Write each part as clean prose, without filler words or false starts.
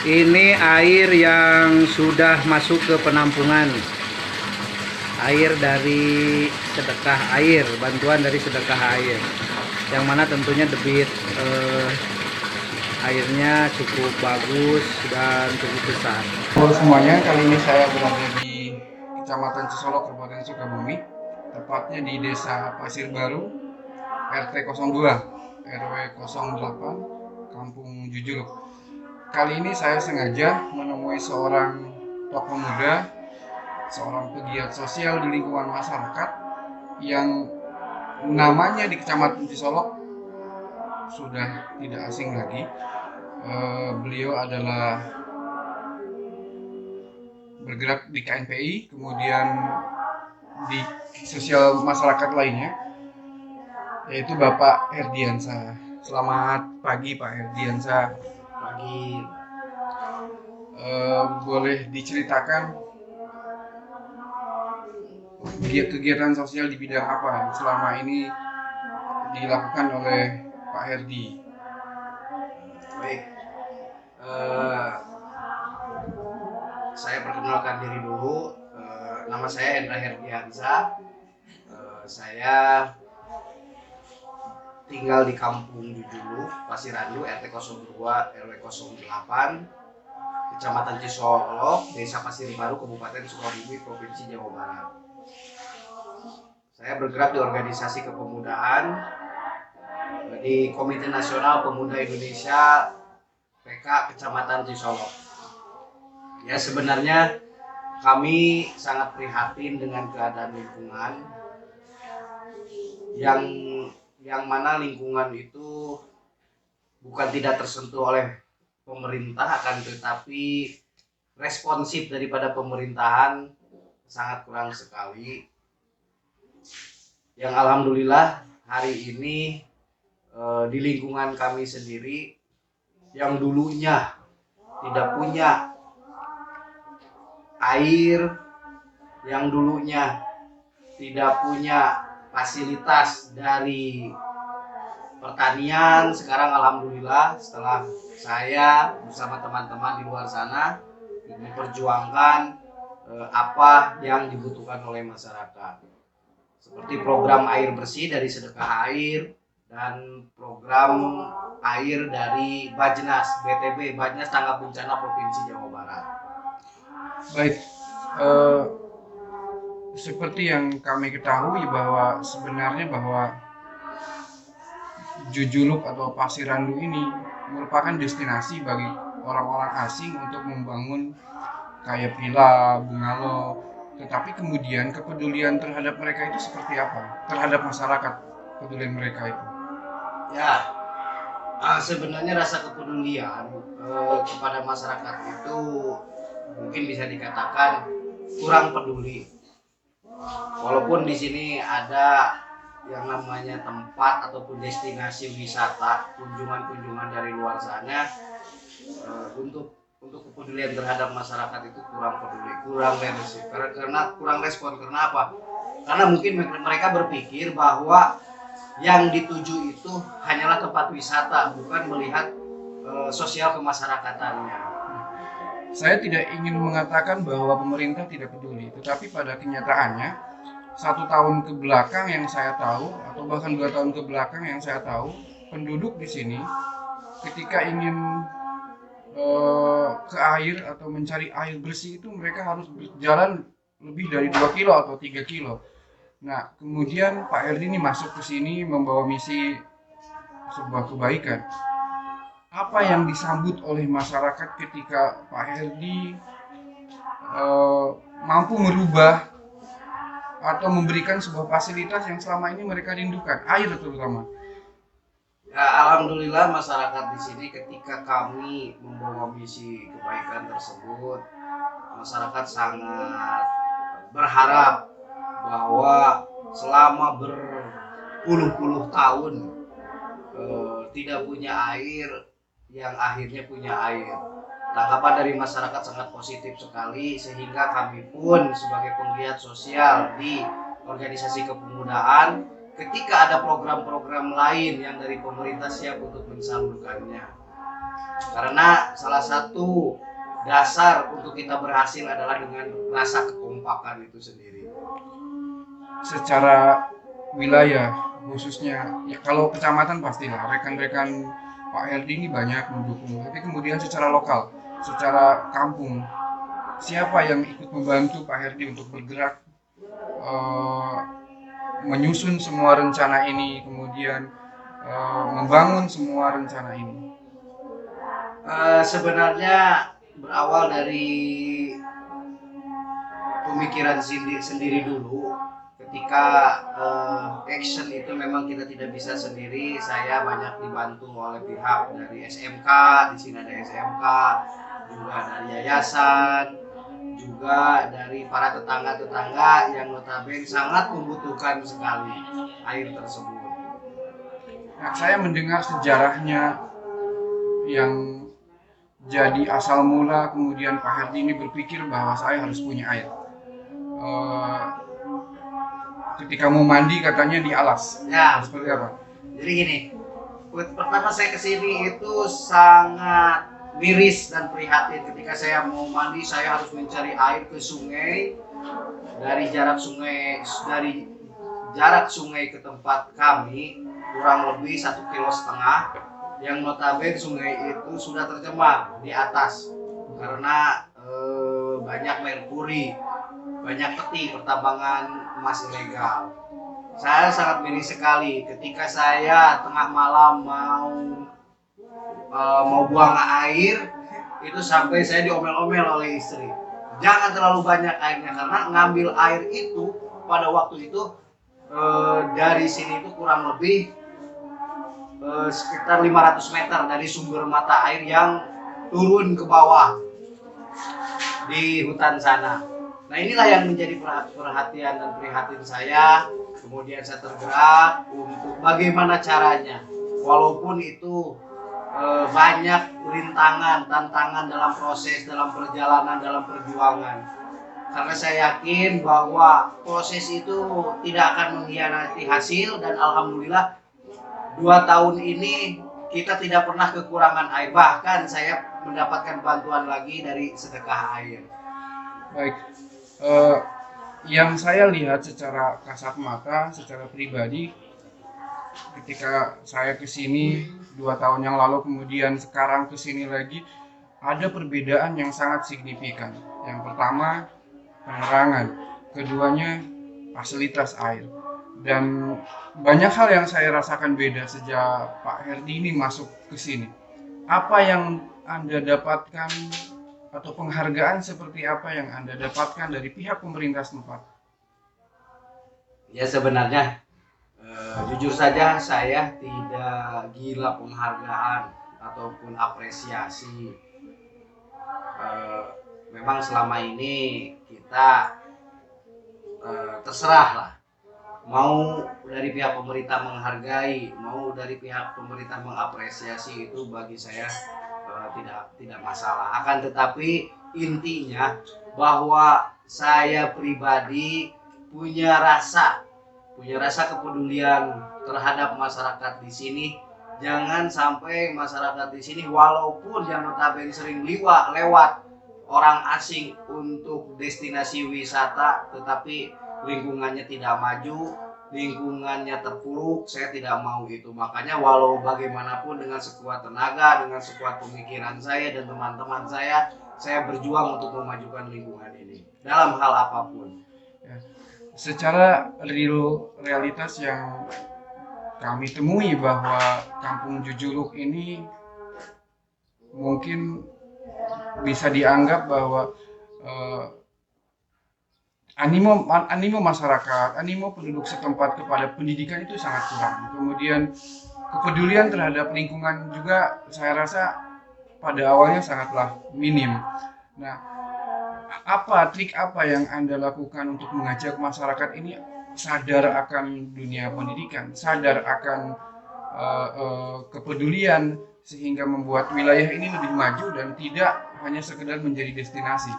Ini air yang sudah masuk ke penampungan. Air dari sedekah air, bantuan dari sedekah air. Yang mana tentunya debit airnya cukup bagus dan cukup besar. Halo semuanya, kali ini saya berada di Kecamatan Cisolok, Kabupaten Sukabumi, tepatnya di Desa Pasir Baru, RT 02, RW 08, Kampung Jujuluk. Kali ini saya sengaja menemui seorang tokoh muda, seorang pegiat sosial di lingkungan masyarakat yang namanya di Kecamatan Cisolok sudah tidak asing lagi. Beliau adalah bergerak di KNPI, kemudian di sosial masyarakat lainnya, yaitu Bapak Herdiansa. Selamat pagi Pak Herdiansa. Pagi. Boleh diceritakan kegiatan sosial di bidang apa yang selama ini dilakukan oleh Pak Herdi? Baik. Saya perkenalkan diri dulu. Nama saya Hendra Herdiansa. Saya tinggal di Kampung Jujuluk, Pasirandu, RT 02, RW 08, Kecamatan Cisolok, Desa Pasir Baru, Kabupaten Sukabumi, Provinsi Jawa Barat. Saya bergerak di organisasi kepemudaan di Komite Nasional Pemuda Indonesia PK Kecamatan Cisolok. Ya, sebenarnya kami sangat prihatin dengan keadaan lingkungan yang mana lingkungan itu bukan tidak tersentuh oleh pemerintah, akan tetapi responsif daripada pemerintahan sangat kurang sekali. Yang alhamdulillah hari ini di lingkungan kami sendiri yang dulunya tidak punya air, yang dulunya tidak punya fasilitas dari pertanian, sekarang alhamdulillah setelah saya bersama teman-teman di luar sana memperjuangkan apa yang dibutuhkan oleh masyarakat, seperti program air bersih dari sedekah air dan program air dari Bajnas BTB, Bajnas Tanggap Bencana Provinsi Jawa Barat. Baik, seperti yang kami ketahui bahwa sebenarnya bahwa Jujuluk atau Pasirandu ini merupakan destinasi bagi orang-orang asing untuk membangun kayak villa, bungalow. Tetapi kemudian kepedulian terhadap mereka itu seperti apa? Terhadap masyarakat, kepedulian mereka itu. Ya, sebenarnya rasa kepedulian kepada masyarakat itu mungkin bisa dikatakan kurang peduli. Walaupun di sini ada yang namanya tempat ataupun destinasi wisata, kunjungan-kunjungan dari luar sana, untuk kepedulian terhadap masyarakat itu kurang peduli, kurang responsif. Karena kurang respon. Karena apa? Karena mungkin mereka berpikir bahwa yang dituju itu hanyalah tempat wisata, bukan melihat sosial kemasyarakatannya. Saya tidak ingin mengatakan bahwa pemerintah tidak peduli, tetapi pada kenyataannya 1 tahun ke belakang yang saya tahu, atau bahkan 2 tahun ke belakang yang saya tahu, penduduk di sini ketika ingin ke air atau mencari air bersih itu mereka harus berjalan lebih dari 2 kilo atau 3 kilo. Nah, kemudian Pak Herdi ini masuk ke sini membawa misi sebuah kebaikan. Apa yang disambut oleh masyarakat ketika Pak Herdi mampu merubah atau memberikan sebuah fasilitas yang selama ini mereka rindukan, air terutama? Ya, alhamdulillah masyarakat di sini ketika kami membawa misi kebaikan tersebut, masyarakat sangat berharap bahwa selama berpuluh-puluh tahun tidak punya air, yang akhirnya punya air. Tanggapan dari masyarakat sangat positif sekali, sehingga kami pun sebagai penggiat sosial di organisasi kepemudaan, ketika ada program-program lain yang dari pemerintah siap untuk mensalurkannya. Karena salah satu dasar untuk kita berhasil adalah dengan rasa kekompakan itu sendiri. Secara wilayah khususnya, ya kalau kecamatan pastilah rekan-rekan Pak Herdi ini banyak mendukung, tapi kemudian secara lokal, secara kampung, siapa yang ikut membantu Pak Herdi untuk bergerak eh, menyusun semua rencana ini, kemudian membangun semua rencana ini? Sebenarnya berawal dari pemikiran sendiri dulu. Ketika action itu memang kita tidak bisa sendiri. Saya banyak dibantu oleh pihak dari SMK, di sini ada SMK, juga dari yayasan, juga dari para tetangga-tetangga yang notabene sangat membutuhkan sekali air tersebut. Nah, saya mendengar sejarahnya yang jadi asal mula kemudian Pak Herdi ini berpikir bahwa saya harus punya air. Ketika mau mandi katanya di alas. Ya, Seperti apa? jadi gini, pertama saya kesini itu sangat miris dan prihatin. Ketika saya mau mandi, saya harus mencari air ke sungai. Dari jarak sungai ke tempat kami kurang lebih 1,5 kilo, yang notabene sungai itu sudah tercemar di atas karena banyak merkuri, banyak peti pertambangan emas ilegal. Saya sangat miris sekali ketika saya tengah malam mau buang air, itu sampai saya diomel-omel oleh istri. Jangan terlalu banyak airnya, karena ngambil air itu pada waktu itu dari sini itu kurang lebih sekitar 500 meter dari sumber mata air yang turun ke bawah di hutan sana. Nah, inilah yang menjadi perhatian dan prihatin saya. Kemudian saya tergerak untuk bagaimana caranya, walaupun itu banyak rintangan, tantangan dalam proses, dalam perjalanan, dalam perjuangan. Karena saya yakin bahwa proses itu tidak akan mengkhianati hasil, dan alhamdulillah 2 tahun ini kita tidak pernah kekurangan air. Bahkan saya mendapatkan bantuan lagi dari sedekah air. Baik, yang saya lihat secara kasat mata, secara pribadi, ketika saya kesini 2 tahun yang lalu, kemudian sekarang kesini lagi, ada perbedaan yang sangat signifikan. Yang pertama, penerangan, keduanya fasilitas air, dan banyak hal yang saya rasakan beda sejak Pak Herdi ini masuk ke sini. Apa yang Anda dapatkan atau penghargaan seperti apa yang Anda dapatkan dari pihak pemerintah setempat? Ya, sebenarnya jujur saja saya tidak gila penghargaan ataupun apresiasi. Memang selama ini kita terserah lah, mau dari pihak pemerintah menghargai, mau dari pihak pemerintah mengapresiasi, itu bagi saya tidak masalah. Akan tetapi intinya bahwa saya pribadi punya rasa kepedulian terhadap masyarakat di sini. Jangan sampai masyarakat di sini, walaupun yang notabene sering lewat orang asing untuk destinasi wisata, tetapi lingkungannya tidak maju, lingkungannya terpuruk, saya tidak mau itu. Makanya walau bagaimanapun, dengan sekuat tenaga, dengan sekuat pemikiran saya dan teman-teman saya berjuang untuk memajukan lingkungan ini dalam hal apapun. Ya, secara realitas yang kami temui bahwa Kampung Jujuluk ini mungkin bisa dianggap bahwa animo masyarakat, animo penduduk setempat kepada pendidikan itu sangat kurang. Kemudian kepedulian terhadap lingkungan juga saya rasa pada awalnya sangatlah minim. Nah, trik apa yang Anda lakukan untuk mengajak masyarakat ini sadar akan dunia pendidikan, sadar akan kepedulian, sehingga membuat wilayah ini lebih maju dan tidak hanya sekedar menjadi destinasi?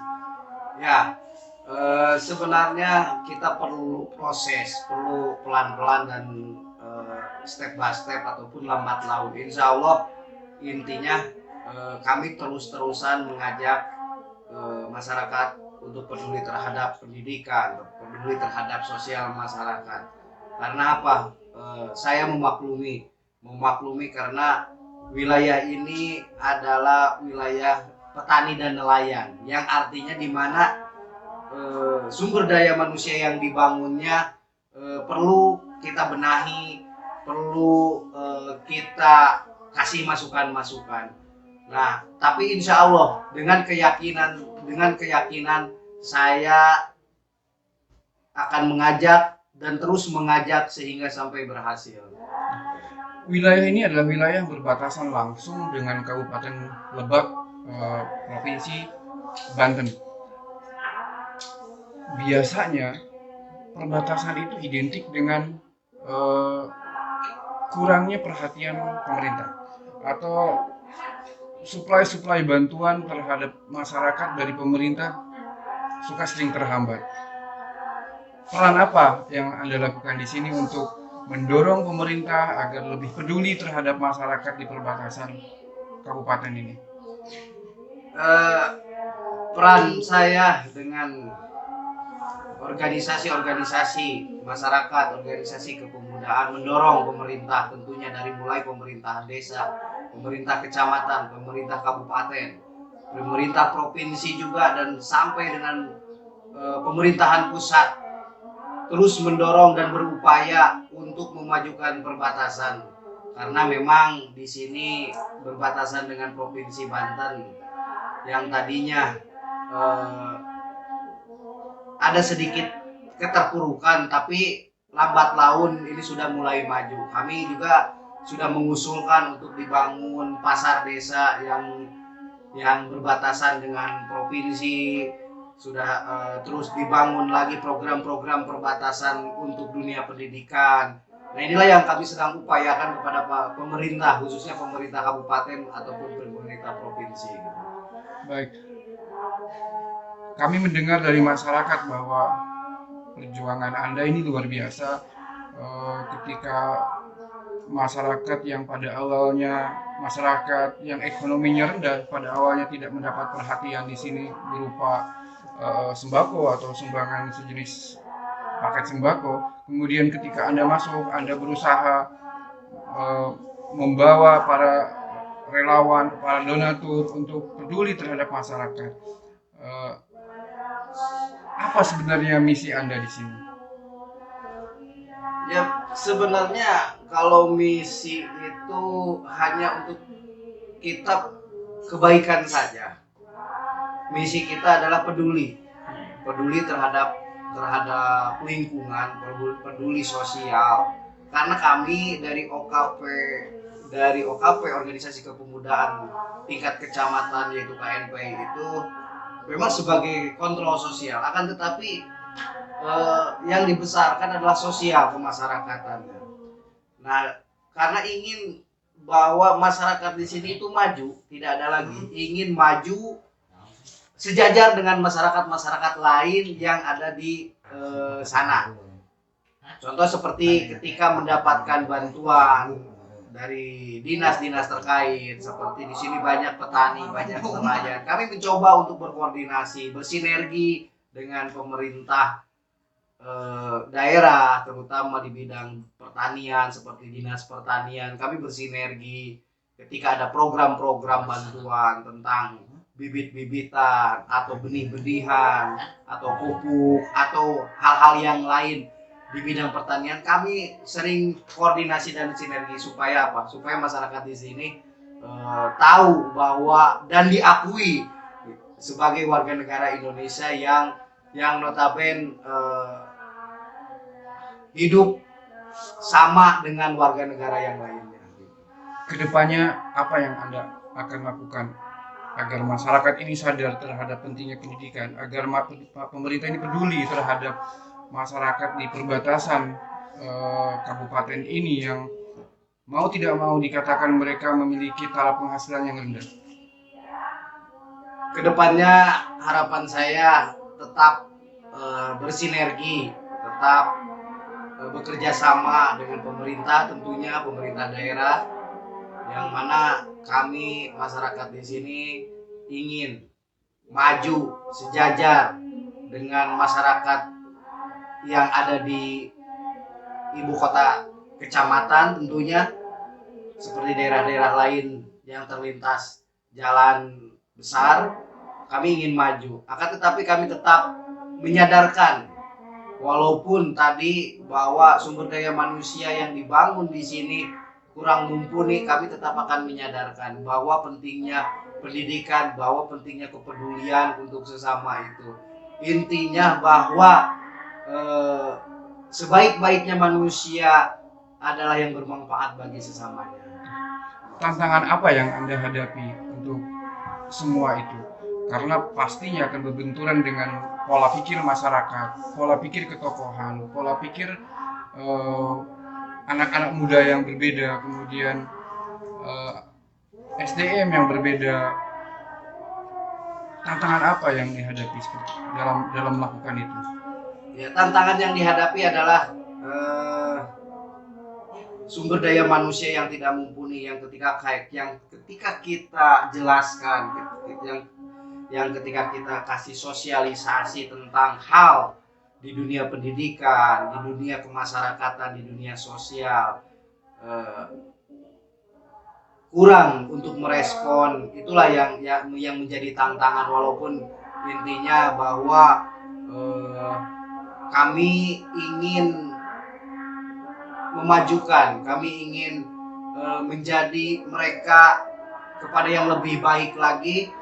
Ya, sebenarnya kita perlu proses, perlu pelan-pelan dan step by step ataupun lambat laun. Insya Allah intinya kami terus-terusan mengajak masyarakat untuk peduli terhadap pendidikan, peduli terhadap sosial masyarakat. Karena apa? Saya memaklumi karena wilayah ini adalah wilayah petani dan nelayan, yang artinya di mana sumber daya manusia yang dibangunnya perlu kita benahi, perlu kita kasih masukan-masukan. Nah, tapi insya Allah dengan keyakinan saya akan mengajak dan terus mengajak sehingga sampai berhasil. Wilayah ini adalah wilayah yang berbatasan langsung dengan Kabupaten Lebak, Provinsi Banten. Biasanya perbatasan itu identik dengan kurangnya perhatian pemerintah atau suplai bantuan terhadap masyarakat dari pemerintah suka sering terhambat. Peran apa yang Anda lakukan di sini untuk mendorong pemerintah agar lebih peduli terhadap masyarakat di perbatasan kabupaten ini? Peran saya dengan organisasi-organisasi masyarakat, organisasi kepemudaan mendorong pemerintah, tentunya dari mulai pemerintahan desa, pemerintah kecamatan, pemerintah kabupaten, pemerintah provinsi juga, dan sampai dengan pemerintahan pusat, terus mendorong dan berupaya untuk memajukan perbatasan. Karena memang di sini berbatasan dengan Provinsi Banten yang tadinya ada sedikit keterpurukan, tapi lambat laun ini sudah mulai maju. Kami juga sudah mengusulkan untuk dibangun pasar desa yang berbatasan dengan provinsi, sudah terus dibangun lagi program-program perbatasan untuk dunia pendidikan. Nah, inilah yang kami sedang upayakan kepada pemerintah, khususnya pemerintah kabupaten ataupun pemerintah provinsi. Baik, kami mendengar dari masyarakat bahwa perjuangan Anda ini luar biasa. Ketika masyarakat yang pada awalnya masyarakat yang ekonominya rendah pada awalnya tidak mendapat perhatian di sini berupa sembako atau sumbangan sejenis paket sembako, kemudian ketika Anda masuk, Anda berusaha membawa para relawan, para donatur untuk peduli terhadap masyarakat. Apa sebenarnya misi Anda di sini? Ya, sebenarnya kalau misi itu hanya untuk kita kebaikan saja. Misi kita adalah peduli terhadap lingkungan, peduli sosial. Karena kami dari OKP Organisasi Kepemudaan tingkat kecamatan, yaitu KNPI, itu memang sebagai kontrol sosial. Akan tetapi yang dibesarkan adalah sosial kemasyarakatan. Nah, karena ingin bahwa masyarakat di sini itu maju, tidak ada lagi ingin maju sejajar dengan masyarakat lain yang ada di sana. Contoh seperti ketika mendapatkan bantuan dari dinas-dinas terkait, seperti di sini banyak petani, banyak nelayan. Kami mencoba untuk berkoordinasi, bersinergi dengan pemerintah daerah, terutama di bidang pertanian seperti dinas pertanian. Kami bersinergi ketika ada program-program bantuan tentang bibit-bibitan atau benih-benihan atau pupuk atau hal-hal yang lain di bidang pertanian. Kami sering koordinasi dan sinergi supaya apa? Supaya masyarakat di sini tahu bahwa dan diakui sebagai warga negara Indonesia yang notabene hidup sama dengan warga negara yang lainnya. Kedepannya apa yang Anda akan lakukan agar masyarakat ini sadar terhadap pentingnya pendidikan, agar pemerintah ini peduli terhadap masyarakat di perbatasan kabupaten ini yang mau tidak mau dikatakan mereka memiliki taraf penghasilan yang rendah? Kedepannya harapan saya tetap bersinergi, tetap bekerja sama dengan pemerintah, tentunya pemerintah daerah, yang mana kami masyarakat di sini ingin maju sejajar dengan masyarakat yang ada di ibu kota kecamatan tentunya, seperti daerah-daerah lain yang terlintas jalan besar. Kami ingin maju, akan tetapi kami tetap menyadarkan, walaupun tadi bahwa sumber daya manusia yang dibangun di sini kurang mumpuni, kami tetap akan menyadarkan bahwa pentingnya pendidikan, bahwa pentingnya kepedulian untuk sesama itu. Intinya bahwa sebaik-baiknya manusia adalah yang bermanfaat bagi sesamanya. Tantangan apa yang Anda hadapi untuk semua itu? Karena pastinya akan berbenturan dengan pola pikir masyarakat, pola pikir ketokohan, pola pikir anak-anak muda yang berbeda, kemudian SDM yang berbeda. Tantangan apa yang dihadapi dalam melakukan itu? Ya, tantangan yang dihadapi adalah sumber daya manusia yang tidak mumpuni, yang ketika kita jelaskan, yang ketika kita kasih sosialisasi tentang hal di dunia pendidikan, di dunia kemasyarakatan, di dunia sosial, kurang untuk merespon. Itulah yang menjadi tantangan, walaupun intinya bahwa kami ingin memajukan, kami ingin menjadi mereka kepada yang lebih baik lagi.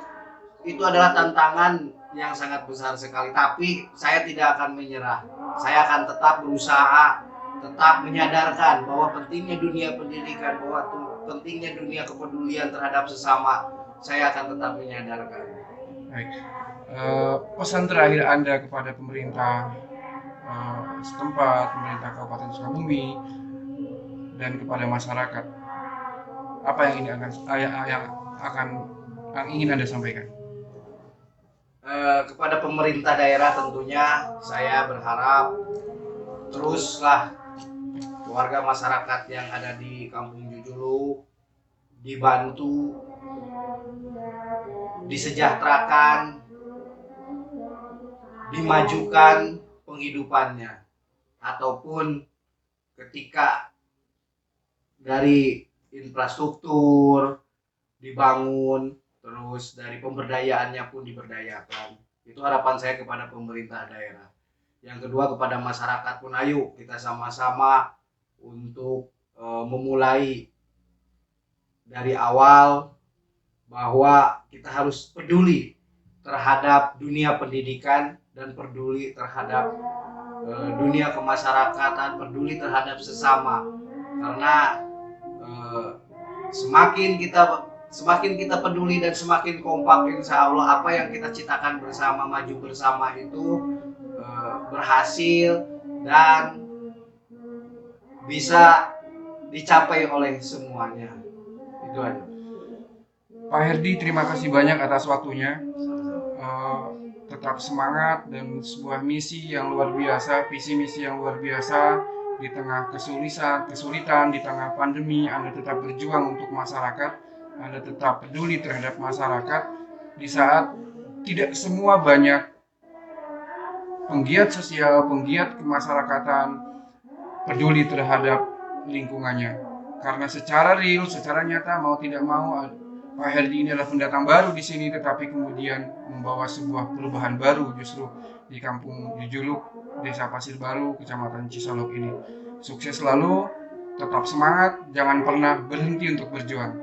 Itu adalah tantangan yang sangat besar sekali, tapi saya tidak akan menyerah. Saya akan tetap berusaha, tetap menyadarkan bahwa pentingnya dunia pendidikan, bahwa pentingnya dunia kepedulian terhadap sesama. Saya akan tetap menyadarkan. Baik. Pesan terakhir Anda kepada pemerintah setempat, pemerintah Kabupaten Sukabumi, dan kepada masyarakat, apa yang ingin Anda sampaikan? Kepada pemerintah daerah tentunya saya berharap teruslah warga masyarakat yang ada di Kampung Jujuluk dibantu, disejahterakan, dimajukan penghidupannya, ataupun ketika dari infrastruktur dibangun, terus dari pemberdayaannya pun diberdayakan. Itu harapan saya kepada pemerintah daerah. Yang kedua, kepada masyarakat pun, ayo kita sama-sama untuk memulai dari awal, bahwa kita harus peduli terhadap dunia pendidikan dan peduli terhadap dunia kemasyarakatan, peduli terhadap sesama. Karena semakin kita peduli dan semakin kompak, insya Allah apa yang kita ciptakan bersama, maju bersama itu berhasil dan bisa dicapai oleh semuanya. Itu aja. Pak Herdi, terima kasih banyak atas waktunya. Tetap semangat, dan sebuah misi yang luar biasa, visi misi yang luar biasa. Di tengah kesulitan, di tengah pandemi, Anda tetap berjuang untuk masyarakat, Anda tetap peduli terhadap masyarakat. Di saat tidak semua banyak penggiat sosial, penggiat kemasyarakatan peduli terhadap lingkungannya. Karena secara real, secara nyata, mau tidak mau, Pak Herdi ini adalah pendatang baru di sini, tetapi kemudian membawa sebuah perubahan baru justru di Kampung Jujuluk, Desa Pasir Baru, Kecamatan Cisolok ini. Sukses selalu, tetap semangat, jangan pernah berhenti untuk berjuang.